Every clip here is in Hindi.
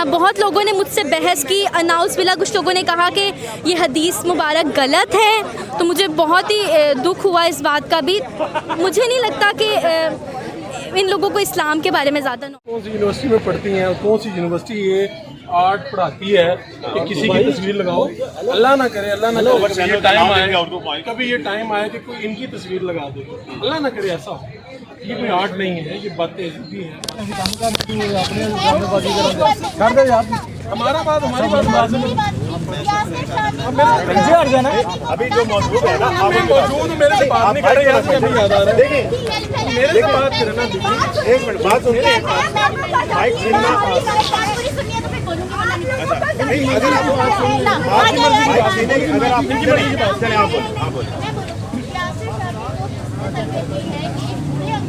बहुत लोगों ने मुझसे बहस की, अनाउंस मिला, कुछ लोगों ने कहा कि ये हदीस मुबारक गलत है, तो मुझे बहुत ही दुख हुआ इस बात का भी। मुझे नहीं लगता कि इन लोगों को इस्लाम के बारे में ज़्यादा कौन सी यूनिवर्सिटी में पढ़ती हैं और कौन सी यूनिवर्सिटी ये आर्ट पढ़ाती है कि किसी की तस्वीर लगाओ। अल्लाह ना करे ये टाइम आए, कभी ये टाइम आए कि कोई इनकी तस्वीर लगा दे। अल्लाह ना करे ऐसा हो। ये कोई आर्ट नहीं है, ये बातें भी हैं। हमारी बात अभी जो मौजूद है ना, मौजूद मेरे से बात नहीं कर रहे हैं, अभी याद आ रहा है। मेरे से बात करना, एक मिनट बात सुनिए, माइक सुनना। अगर आपकी मर्जी की बात चले, आप बोलो।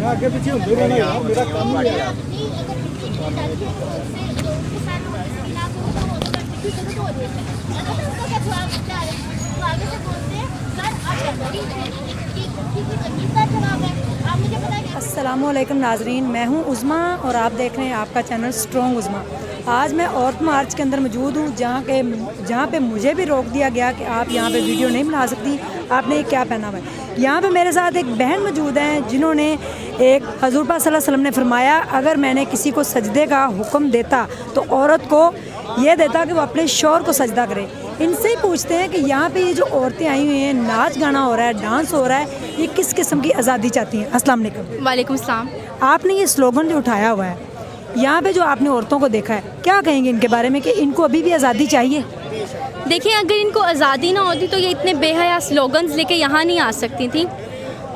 आगे पीछे होते रहना यार, मेरा काम ही है। अस्सलामुअलैकुम नाजरीन, मैं हूं उज़मा और आप देख रहे हैं आपका चैनल स्ट्रॉन्ग उज़मा। आज मैं औरत मार्च के अंदर मौजूद हूं, जहां पे मुझे भी रोक दिया गया कि आप यहां पे वीडियो नहीं बना सकती, आपने क्या पहना हुआ है। यहाँ पे मेरे साथ एक बहन मौजूद हैं जिन्होंने एक हज़ूर पाक सल्लल्लाहु अलैहि वसल्लम ने फरमाया, अगर मैंने किसी को सजदे का हुक्म देता तो औरत को ये देता कि वो अपने शौहर को सजदा करे। इनसे ही पूछते हैं कि यहाँ पे ये जो औरतें आई हुई हैं, नाच गाना हो रहा है, डांस हो रहा है, ये किस किस्म की आज़ादी चाहती हैं। अस्सलाम वालेकुम। वालेकुम सलाम। आपने ये स्लोगन जो उठाया हुआ है, यहाँ पे जो आपने औरतों को देखा है, क्या कहेंगे इनके बारे में कि इनको अभी भी आज़ादी चाहिए? देखिए, अगर इनको आज़ादी ना होती तो ये इतने बेहया स्लोगन्स लेके यहाँ नहीं आ सकती थी।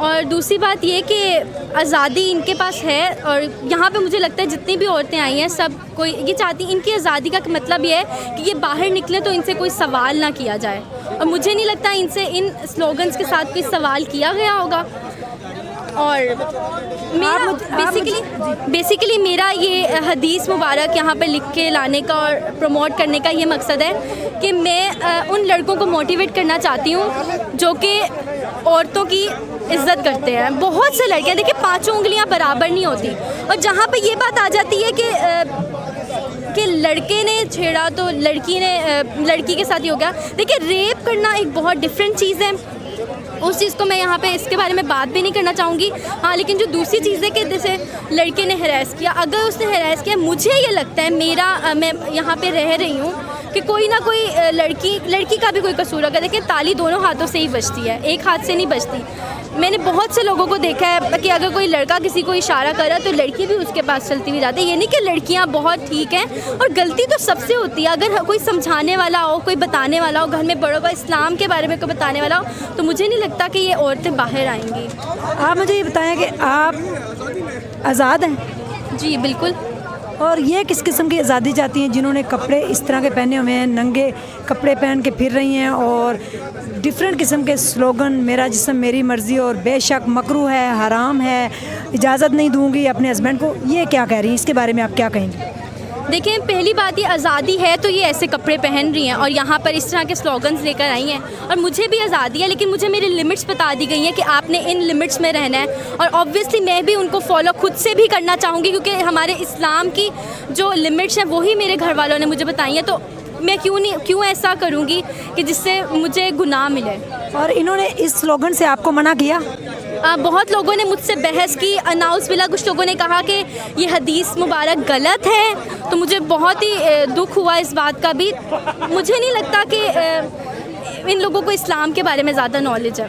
और दूसरी बात ये कि आज़ादी इनके पास है, और यहाँ पे मुझे लगता है जितनी भी औरतें आई हैं सब कोई ये चाहती, इनकी आज़ादी का मतलब ये है कि ये बाहर निकले तो इनसे कोई सवाल ना किया जाए, और मुझे नहीं लगता इनसे इन स्लोगन्स के साथ कोई सवाल किया गया होगा। और मेरा बेसिकली मेरा ये हदीस मुबारक यहाँ पे लिख के लाने का और प्रमोट करने का ये मकसद है कि मैं उन लड़कों को मोटिवेट करना चाहती हूँ जो कि औरतों की इज़्ज़त करते हैं। बहुत से लड़के, देखिए, पाँचों उंगलियाँ बराबर नहीं होती, और जहाँ पे ये बात आ जाती है कि लड़के ने छेड़ा तो लड़की के साथ ही हो गया। देखिए, रेप करना एक बहुत डिफरेंट चीज़ है, उस चीज़ को मैं यहाँ पे इसके बारे में बात भी नहीं करना चाहूँगी। हाँ, लेकिन जो दूसरी चीज़ है कि जैसे लड़के ने हरास किया, अगर उसने हरास किया, मुझे ये लगता है मैं यहाँ पे रह रही हूँ कि कोई ना कोई लड़की का भी कोई कसूर होगा। देखिए, ताली दोनों हाथों से ही बजती है, एक हाथ से नहीं बजती। मैंने बहुत से लोगों को देखा है कि अगर कोई लड़का किसी को इशारा कर रहा है तो लड़की भी उसके पास चलती हुई जाती है। ये नहीं कि लड़कियां बहुत ठीक हैं, और गलती तो सबसे होती है। अगर कोई समझाने वाला हो, कोई बताने वाला हो, घर में बड़ों का इस्लाम के बारे में कोई बताने वाला हो, तो मुझे नहीं लगता कि ये औरतें बाहर आएंगी। आप मुझे ये बताएं कि आप आज़ाद हैं? जी बिल्कुल। और ये किस किस्म की आज़ादी चाहती हैं जिन्होंने कपड़े इस तरह के पहने हुए हैं, नंगे कपड़े पहन के फिर रही हैं, और डिफरेंट किस्म के स्लोगन, मेरा जिस्म मेरी मर्ज़ी, और बेशक मकरू है, हराम है, इजाज़त नहीं दूंगी अपने हस्बैंड को, ये क्या कह रही हैं? इसके बारे में आप क्या कहेंगे? देखिए, पहली बात, ये आज़ादी है तो ये ऐसे कपड़े पहन रही हैं और यहाँ पर इस तरह के स्लोगन्स लेकर आई हैं, और मुझे भी आज़ादी है, लेकिन मुझे मेरी लिमिट्स बता दी गई हैं कि आपने इन लिमिट्स में रहना है। और ऑब्वियसली मैं भी उनको फॉलो खुद से भी करना चाहूँगी, क्योंकि हमारे इस्लाम की जो लिमिट्स हैं वही मेरे घर वालों ने मुझे बताई हैं, तो मैं क्यों ऐसा करूँगी कि जिससे मुझे गुनाह मिले। और इन्होंने इस स्लोगन से आपको मना किया? बहुत लोगों ने मुझसे बहस की, अनाउंस मिला, कुछ लोगों ने कहा कि ये हदीस मुबारक गलत है, तो मुझे बहुत ही दुख हुआ इस बात का भी। मुझे नहीं लगता कि इन लोगों को इस्लाम के बारे में ज़्यादा नॉलेज है,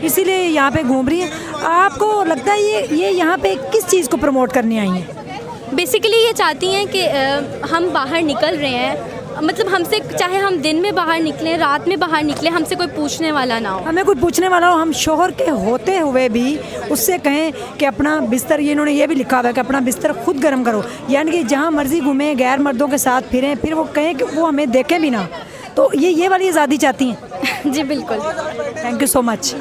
इसीलिए यहाँ पे घूम रही हैं। आपको लगता है ये यहाँ पे किस चीज़ को प्रमोट करने आई हैं? बेसिकली ये चाहती हैं कि हम बाहर निकल रहे हैं, मतलब हमसे, चाहे हम दिन में बाहर निकलें, रात में बाहर निकलें, हमसे कोई पूछने वाला ना हो। हमें कोई पूछने वाला हो, हम शोहर के होते हुए भी उससे कहें कि अपना बिस्तर, ये इन्होंने ये भी लिखा हुआ है कि अपना बिस्तर खुद गर्म करो, यानी कि जहाँ मर्जी घूमें, गैर मर्दों के साथ फिरें, फिर वो कहें कि वो हमें देखें भी ना। तो ये वाली आज़ादी चाहती हैं? जी बिल्कुल। Thank you so much.